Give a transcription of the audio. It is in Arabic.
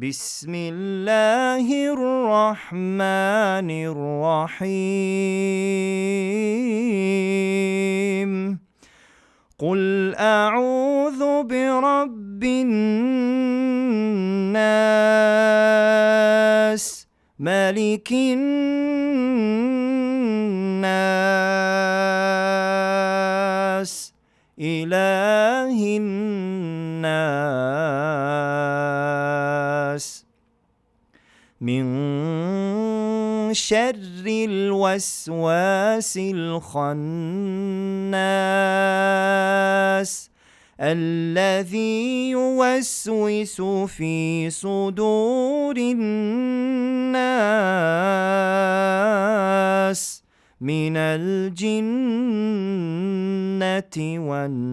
بسم الله الرحمن الرحيم قل أعوذ برب الناس ملك الناس إله الناس من شر الوسواس الخناس الذي يوسوس في صدور الناس من الجنة والناس.